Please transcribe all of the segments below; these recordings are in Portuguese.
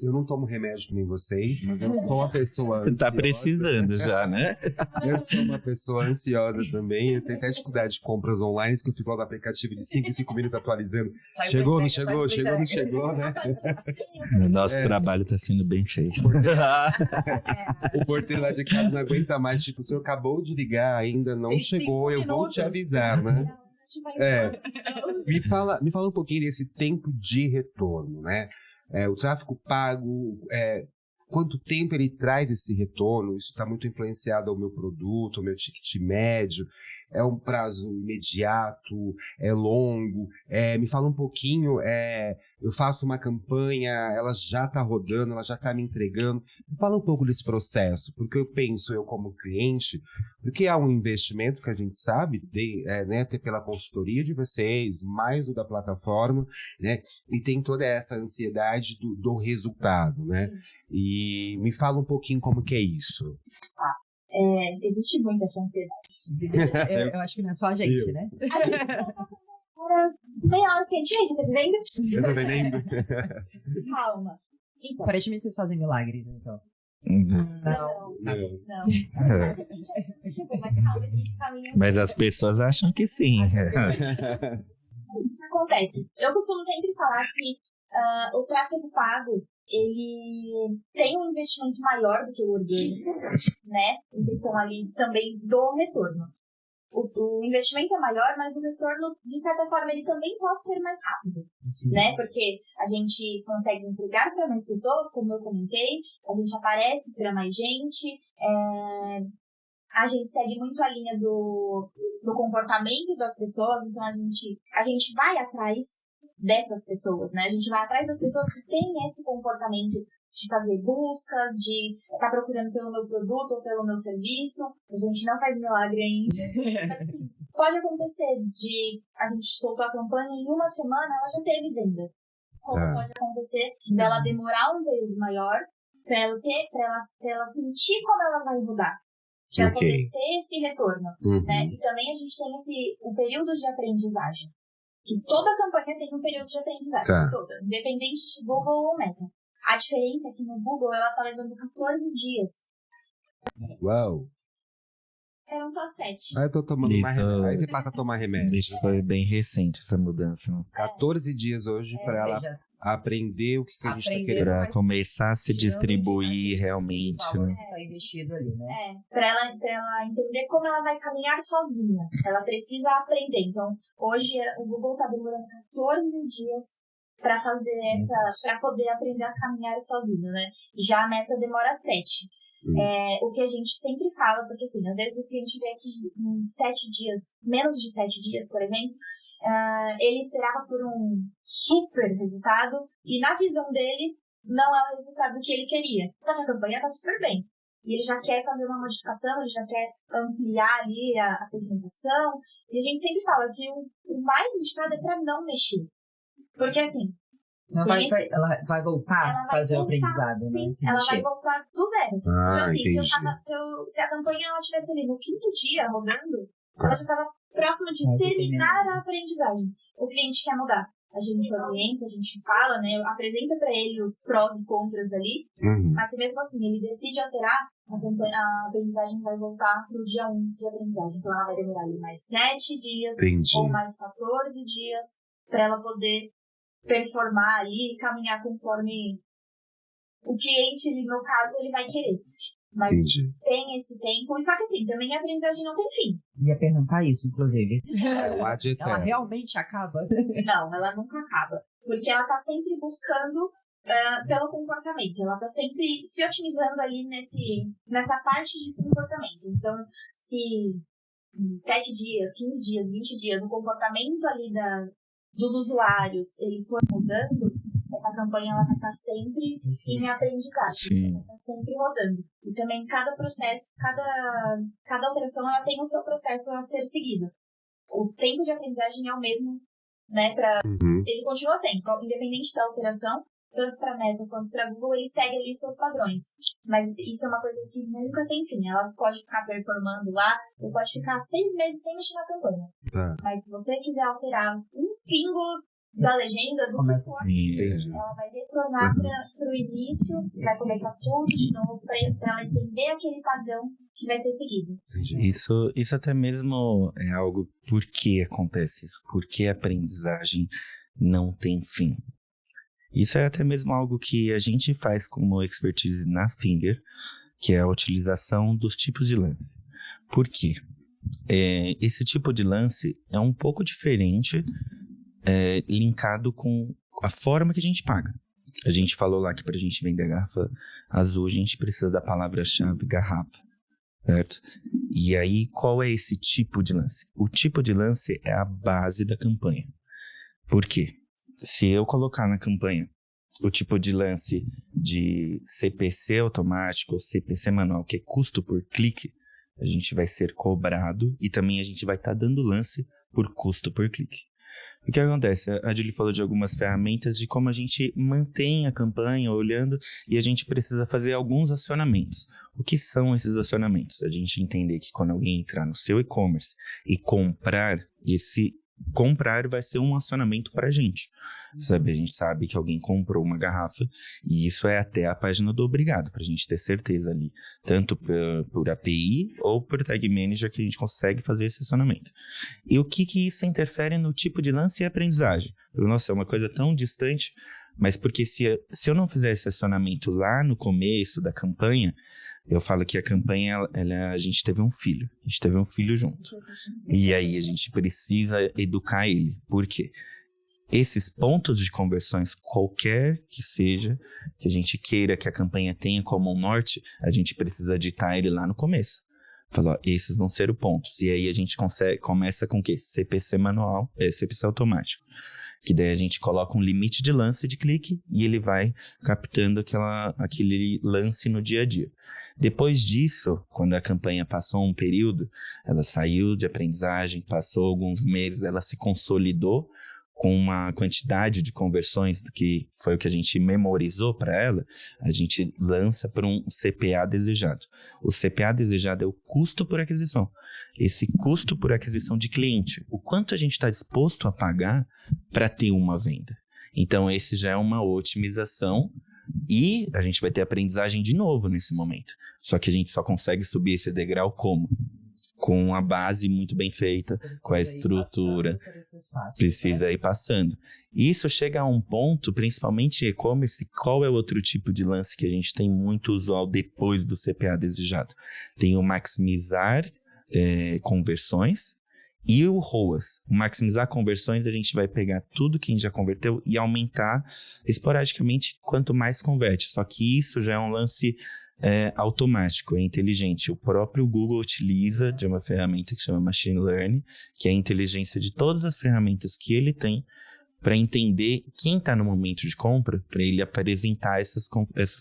eu não tomo remédio que nem vocês, mas eu sou uma pessoa ansiosa. Tá precisando já, né? Eu sou uma pessoa ansiosa também. Eu tenho até dificuldade de compras online, que eu fico lá no aplicativo de 5 em 5 minutos atualizando. Chegou, não chegou, chegou, não chegou, né? O nosso trabalho tá sendo bem feito. O porteiro lá de casa não aguenta mais. Tipo, o senhor acabou de ligar, ainda não chegou, eu vou te avisar, né? Me fala um pouquinho desse tempo de retorno, né? O tráfego pago, quanto tempo ele traz esse retorno? Isso está muito influenciado ao meu produto, ao meu ticket médio. É um prazo imediato? É longo? Me fala um pouquinho, eu faço uma campanha, ela já está rodando, ela já está me entregando. Me fala um pouco desse processo, porque eu penso, eu como cliente, porque há um investimento que a gente sabe, né, até pela consultoria de vocês, mais o da plataforma, né, e tem toda essa ansiedade do resultado, né? E me fala um pouquinho como que é isso. Existe muita essa ansiedade. Eu acho que não é só a gente, né? Meia hora que a gente tá vivendo. Eu tô vendo. Calma. Então, Aparentemente vocês fazem milagres, então. não. Mas calma, a gente caminha. Mas as pessoas acham que sim. Acontece. Eu costumo sempre falar que o tráfego pago, ele tem um investimento maior do que o orgânico, né? Em questão ali também do retorno. O investimento é maior, mas o retorno, de certa forma, ele também pode ser mais rápido, né? Porque a gente consegue entregar para mais pessoas, como eu comentei, a gente aparece para mais gente, a gente segue muito a linha do comportamento das pessoas, então a gente vai atrás dessas pessoas, né? A gente vai atrás das pessoas que têm esse comportamento de fazer busca, de estar procurando pelo meu produto ou pelo meu serviço. A gente não faz milagre ainda. Pode acontecer de a gente soltar a campanha e em uma semana ela já teve venda. Ou pode acontecer dela demorar um período maior para ela sentir como ela vai mudar. Para poder ter esse retorno. Né? E também a gente tem o período de aprendizagem. Que toda campanha tem um período de aprendizagem. Toda, independente de Google ou Meta. A diferença é que no Google ela tá levando 14 dias. Uau! Eram só 7. Aí eu tô tomando aí você passa a tomar remédio. Isso foi bem recente, essa mudança. Né? 14 dias hoje para ela aprender o que a gente está querendo. Para começar a se distribuir realmente. Né? Tá investido ali, né? Para ela entender como ela vai caminhar sozinha. Ela precisa aprender. Então, hoje o Google tá demorando 14 dias para poder aprender a caminhar sozinho, né? Já a Meta demora 7. O que a gente sempre fala, porque assim, às vezes o cliente vê aqui em 7 dias, menos de 7 dias, por exemplo, ele esperava por um super resultado e na visão dele não é o resultado que ele queria. Então a campanha tá super bem. E ele já quer fazer uma modificação, ele já quer ampliar ali a segmentação. E a gente sempre fala que o mais indicado é para não mexer. Porque assim... Ela vai voltar a fazer o aprendizado, né? Sim, ela vai voltar do zero. Então, assim, se a campanha ela estivesse ali no 5º dia rodando, ela já estava próxima de terminar a aprendizagem. O cliente quer mudar. A gente orienta, a gente fala, né? Apresenta para ele os prós e contras ali. Mas mesmo assim, ele decide alterar, a aprendizagem vai voltar pro dia 1 de aprendizagem. Então ela vai demorar ali mais 7 dias ou mais 14 dias para ela poder performar ali e caminhar conforme o cliente, no caso, ele vai querer. Mas tem esse tempo. Só que assim, também a aprendizagem não tem fim. Ia perguntar isso, inclusive. Ela realmente acaba? Não, ela nunca acaba. Porque ela tá sempre buscando pelo comportamento. Ela tá sempre se otimizando ali nessa parte de comportamento. Então, se em 7 dias, 15 dias, 20 dias, o comportamento ali dos usuários, ele for mudando, essa campanha ela vai estar sempre em aprendizagem, ela vai estar sempre rodando. E também cada processo, cada operação, ela tem o seu processo a ser seguido. O tempo de aprendizagem é o mesmo, né, ele continua tendo, independente da operação, tanto para Meta quanto para Google, ele segue ali seus padrões. Mas isso é uma coisa que nunca tem fim. Ela pode ficar performando lá, ou pode ficar 6 meses sem mexer na campanha. Mas se você quiser alterar um pingo da legenda, do que for. Ela vai retornar para o início, vai começar tudo de novo para ela entender aquele padrão que vai ser seguido. Isso até mesmo é algo, por que acontece isso? Por que a aprendizagem não tem fim? Isso é até mesmo algo que a gente faz como expertise na Finger, que é a utilização dos tipos de lance. Por quê? Esse tipo de lance é um pouco diferente, linkado com a forma que a gente paga. A gente falou lá que para a gente vender garrafa azul, a gente precisa da palavra-chave garrafa, certo? E aí, qual é esse tipo de lance? O tipo de lance é a base da campanha. Por quê? Se eu colocar na campanha o tipo de lance de CPC automático ou CPC manual, que é custo por clique, a gente vai ser cobrado e também a gente vai estar dando lance por custo por clique. O que acontece? A Julie falou de algumas ferramentas de como a gente mantém a campanha olhando e a gente precisa fazer alguns acionamentos. O que são esses acionamentos? A gente entender que quando alguém entrar no seu e-commerce e comprar, comprar vai ser um acionamento para a gente. Sabe? A gente sabe que alguém comprou uma garrafa e isso é até a página do obrigado, para a gente ter certeza ali, tanto por API ou por Tag Manager, que a gente consegue fazer esse acionamento. E o que isso interfere no tipo de lance e aprendizagem? Nossa, é uma coisa tão distante, mas porque se eu não fizer esse acionamento lá no começo da campanha, eu falo que a campanha, a gente teve um filho. A gente teve um filho junto. E aí a gente precisa educar ele. Por quê? Esses pontos de conversões, qualquer que seja, que a gente queira que a campanha tenha como um norte, a gente precisa ditar ele lá no começo. Falar, esses vão ser os pontos. E aí a gente começa com o quê? CPC manual, CPC automático. Que daí a gente coloca um limite de lance de clique e ele vai captando aquele lance no dia a dia. Depois disso, quando a campanha passou um período, ela saiu de aprendizagem, passou alguns meses, ela se consolidou com uma quantidade de conversões que foi o que a gente memorizou para ela, a gente lança para um CPA desejado. O CPA desejado é o custo por aquisição. Esse custo por aquisição de cliente, o quanto a gente está disposto a pagar para ter uma venda. Então, esse já é uma otimização e a gente vai ter aprendizagem de novo nesse momento. Só que a gente só consegue subir esse degrau como? Com a base muito bem feita, com a estrutura, precisa ir passando. Isso chega a um ponto, principalmente em e-commerce, qual é o outro tipo de lance que a gente tem muito usual depois do CPA desejado? Tem o maximizar conversões e o ROAS. O maximizar conversões, a gente vai pegar tudo que a gente já converteu e aumentar esporadicamente quanto mais converte. Só que isso já é um lance automático, é inteligente. O próprio Google utiliza de uma ferramenta que chama Machine Learning, que é a inteligência de todas as ferramentas que ele tem para entender quem está no momento de compra, para ele apresentar essas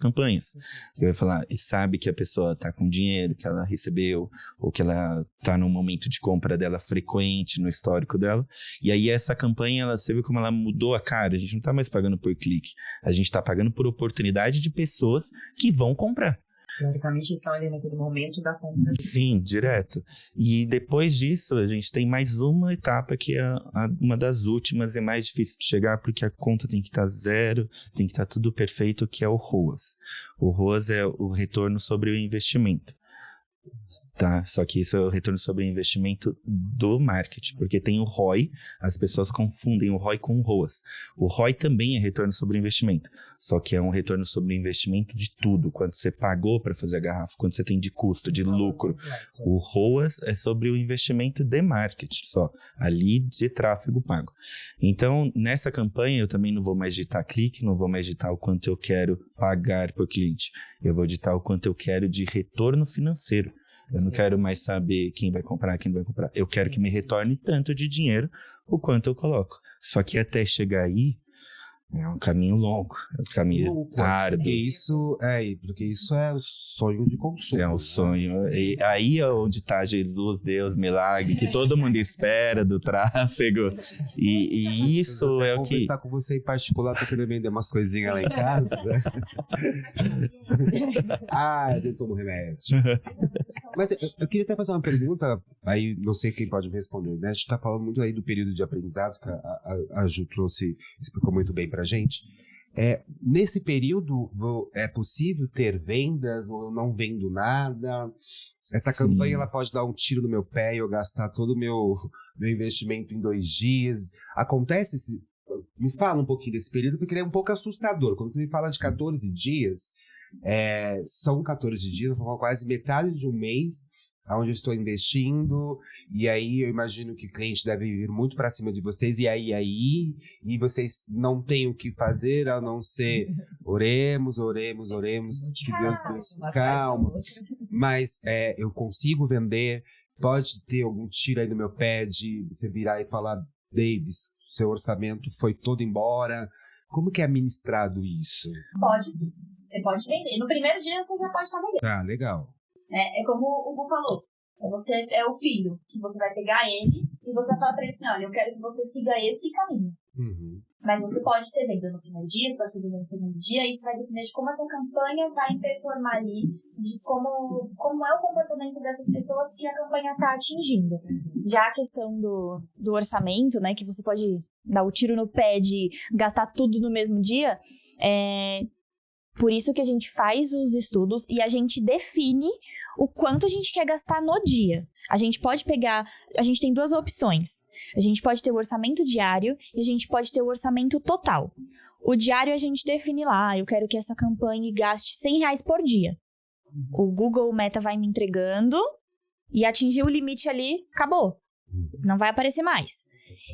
campanhas. Ele vai falar, e sabe que a pessoa está com dinheiro, que ela recebeu, ou que ela está no momento de compra dela frequente, no histórico dela. E aí essa campanha, você vê como ela mudou a cara. A gente não está mais pagando por clique. A gente está pagando por oportunidade de pessoas que vão comprar. Teoricamente estão ali naquele momento da compra. Sim, direto. E depois disso, a gente tem mais uma etapa que é uma das últimas e mais difícil de chegar, porque a conta tem que estar zero, tem que estar tudo perfeito, que é o ROAS. O ROAS é o retorno sobre o investimento. Tá? Só que isso é o retorno sobre o investimento do marketing, porque tem o ROI, as pessoas confundem o ROI com o ROAS. O ROI também é retorno sobre o investimento, só que é um retorno sobre o investimento de tudo, quanto você pagou para fazer a garrafa, quanto você tem de custo, de lucro. O ROAS é sobre o investimento de marketing, só, ali de tráfego pago. Então, nessa campanha, eu também não vou mais digitar clique, não vou mais digitar o quanto eu quero pagar por cliente, eu vou digitar o quanto eu quero de retorno financeiro. Eu não quero mais saber quem vai comprar, quem não vai comprar. Eu quero que me retorne tanto de dinheiro o quanto eu coloco. Só que até chegar aí, é um caminho longo, é um caminho árduo. Porque isso é o sonho de consumo. É o sonho. E aí é onde está Jesus, Deus, milagre, que todo mundo espera do tráfego. E isso é o que... conversar com você em particular, tô querendo vender umas coisinhas lá em casa. Eu tomo remédio. Mas eu queria até fazer uma pergunta, aí não sei quem pode me responder, né? A gente tá falando muito aí do período de aprendizado, que a Ju explicou muito bem pra gente. Nesse período, é possível ter vendas ou eu não vendo nada? Essa campanha ela pode dar um tiro no meu pé e eu gastar todo o meu investimento em 2 dias. Acontece me fala um pouquinho desse período, porque ele é um pouco assustador. Quando você me fala de 14 dias, são 14 dias, quase metade de um mês, onde eu estou investindo, e aí eu imagino que o cliente deve vir muito para cima de vocês, e vocês não têm o que fazer, a não ser oremos, que Deus nos calma, mas eu consigo vender, pode ter algum tiro aí no meu pé de você virar e falar, Davis, seu orçamento foi todo embora, como que é administrado isso? Pode sim, você pode vender, no primeiro dia você já pode estar vendendo. Ah, legal. É como o Gu falou, você é o filho, que você vai pegar ele e você vai falar pra ele assim, olha, eu quero que você siga esse caminho. Uhum. Mas você pode ter venda no primeiro dia, pode ter venda no segundo dia, e isso vai depender de como essa campanha vai performar ali, de como é o comportamento dessas pessoas que a campanha está atingindo. Já a questão do orçamento, né, que você pode dar o tiro no pé de gastar tudo no mesmo dia, por isso que a gente faz os estudos e a gente define o quanto a gente quer gastar no dia. A gente tem 2 opções. A gente pode ter o orçamento diário e a gente pode ter o orçamento total. O diário a gente define lá, eu quero que essa campanha gaste R$100 por dia. O Google Meta vai me entregando e atingir o limite ali, acabou. Não vai aparecer mais.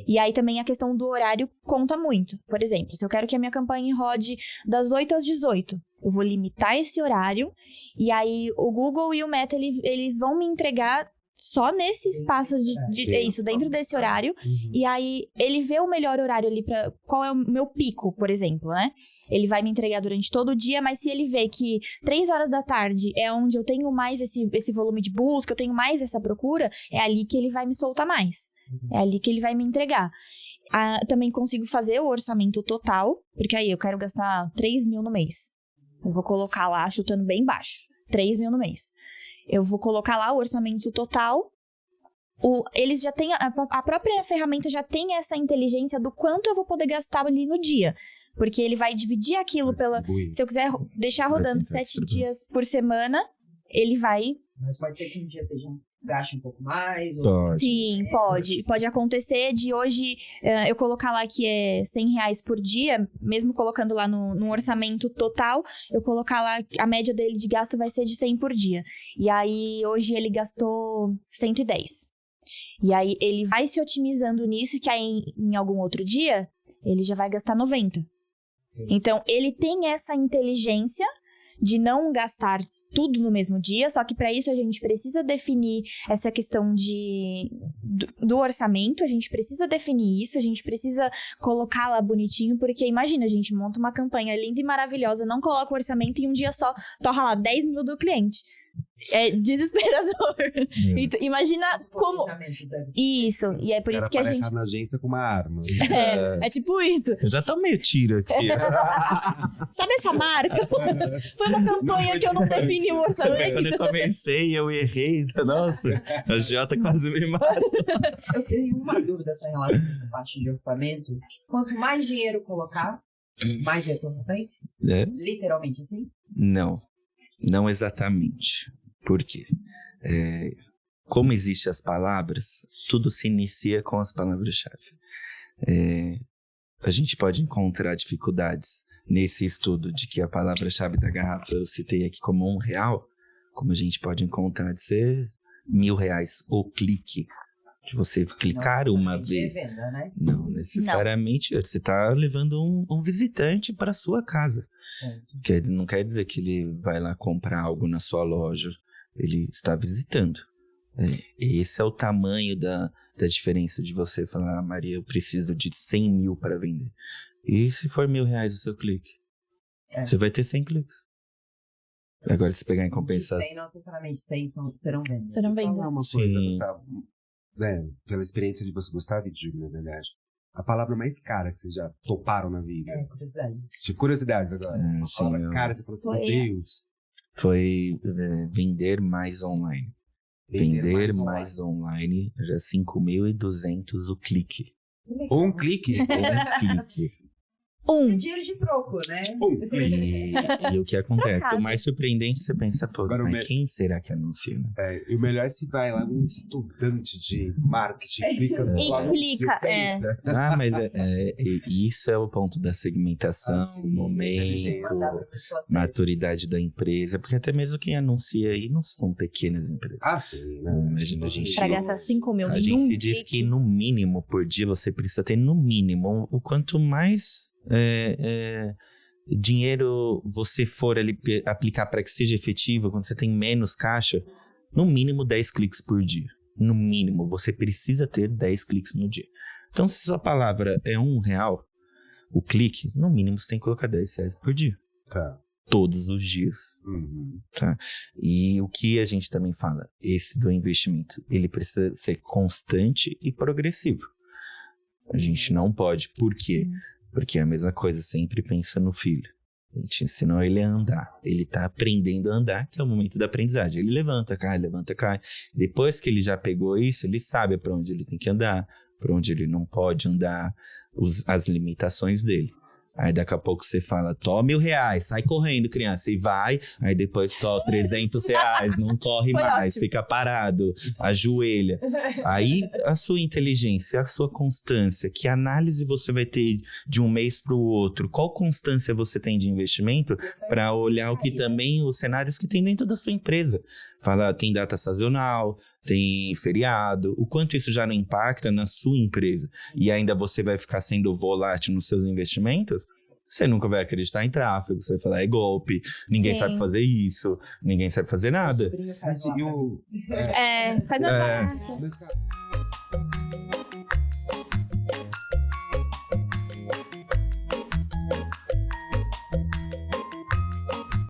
E aí também a questão do horário conta muito. Por exemplo, se eu quero que a minha campanha rode das 8 às 18, eu vou limitar esse horário e aí o Google e o Meta, eles vão me entregar só nesse espaço dentro desse horário. Uhum. E aí ele vê o melhor horário ali para qual é o meu pico, por exemplo, né? Ele vai me entregar durante todo o dia, mas se ele vê que 3 horas da tarde é onde eu tenho mais esse volume de busca, eu tenho mais essa procura, é ali que ele vai me soltar mais. É ali que ele vai me entregar. Também consigo fazer o orçamento total, porque aí eu quero gastar 3 mil no mês. Eu vou colocar lá, chutando bem baixo, 3 mil no mês. Eu vou colocar lá o orçamento total. Eles já têm, a própria ferramenta já tem essa inteligência do quanto eu vou poder gastar ali no dia. Porque ele vai dividir aquilo se eu quiser deixar rodando 7 dias por semana, ele vai... Mas pode ser que um dia gaste um pouco mais? Pode. Sim, pode. Pode acontecer de hoje eu colocar lá que é R$100 por dia, mesmo colocando lá no orçamento total, eu colocar lá, a média dele de gasto vai ser de 100 por dia. E aí, hoje ele gastou 110. E aí, ele vai se otimizando nisso, que aí em algum outro dia, ele já vai gastar 90. Então, ele tem essa inteligência de não gastar tudo no mesmo dia, só que para isso a gente precisa definir essa questão do orçamento, a gente precisa definir isso, a gente precisa colocar lá bonitinho, porque imagina, a gente monta uma campanha linda e maravilhosa, não coloca o orçamento e um dia só torra lá 10 mil do cliente. É desesperador. Então, imagina como... Isso, e é por isso que a gente... na agência com uma arma. É tipo isso. Eu já tô meio tiro aqui. Sabe essa marca? Foi uma campanha que eu não defini o orçamento. Quando eu comecei, eu errei. Nossa, a Jota quase me mata. Eu tenho uma dúvida essa relação com a parte de orçamento. Quanto mais dinheiro colocar, mais retorno tem? Literalmente assim? Não exatamente. Por quê? Como existem as palavras, tudo se inicia com as palavras-chave. A gente pode encontrar dificuldades nesse estudo de que a palavra-chave da garrafa eu citei aqui como R$1, como a gente pode encontrar de ser R$1.000 o clique. De você clicar uma vez. Venda, né? Não necessariamente. Não. Você está levando um visitante para sua casa. Não quer dizer que ele vai lá comprar algo na sua loja. Ele está visitando. Esse é o tamanho da diferença de você falar, Maria, eu preciso de 100 mil para vender. E se for R$1.000 o seu clique? Você vai ter 100 cliques. Agora, se pegar em compensação... 100, não necessariamente 100 serão vendas. Serão vendas. Falar uma coisa, Gustavo, pela experiência de você, Gustavo e Diego, na verdade. A palavra mais cara que vocês já toparam na vida. Curiosidades. De curiosidades agora. A palavra cara, você falou, meu Deus. Foi vender mais online. Vender mais online, já 5.200 o clique. Um clique? Um clique. Dinheiro de troco, né? E o que acontece? O mais surpreendente, você pensa, pô, mas quem será que anuncia? Né? E o melhor é se vai lá um estudante de marketing, clica no E clica, mas isso é o ponto da segmentação, o momento, maturidade da empresa, porque até mesmo quem anuncia aí não são pequenas empresas. Ah, sim, né? Imagina a gente... Pra gastar 5 mil A gente diz que no mínimo por dia você precisa ter no mínimo, o quanto mais dinheiro você for ali aplicar para que seja efetivo, quando você tem menos caixa, no mínimo 10 cliques por dia. No mínimo, você precisa ter 10 cliques no dia. Então, se sua palavra é R$1, o clique, no mínimo você tem que colocar R$10 por dia. Tá. Todos os dias. Tá? E o que a gente também fala, esse do investimento, ele precisa ser constante e progressivo. A gente não pode. Por quê? Sim. Porque é a mesma coisa, sempre pensa no filho. A gente ensinou ele a andar. Ele tá aprendendo a andar, que é o momento da aprendizagem. Ele levanta, cai. Depois que ele já pegou isso, ele sabe para onde ele tem que andar, para onde ele não pode andar, as limitações dele. Aí daqui a pouco você fala, toma R$1.000, sai correndo, criança, e vai. Aí depois toma R$300, não corre mais, fica parado, ajoelha. Aí a sua inteligência, a sua constância, que análise você vai ter de um mês para o outro? Qual constância você tem de investimento para olhar o que também, os cenários que tem dentro da sua empresa? Fala, tem data sazonal, tem feriado, o quanto isso já não impacta na sua empresa e ainda você vai ficar sendo volátil nos seus investimentos, você nunca vai acreditar em tráfego, você vai falar, é golpe, ninguém sabe fazer isso, ninguém sabe fazer nada. Faz uma parte.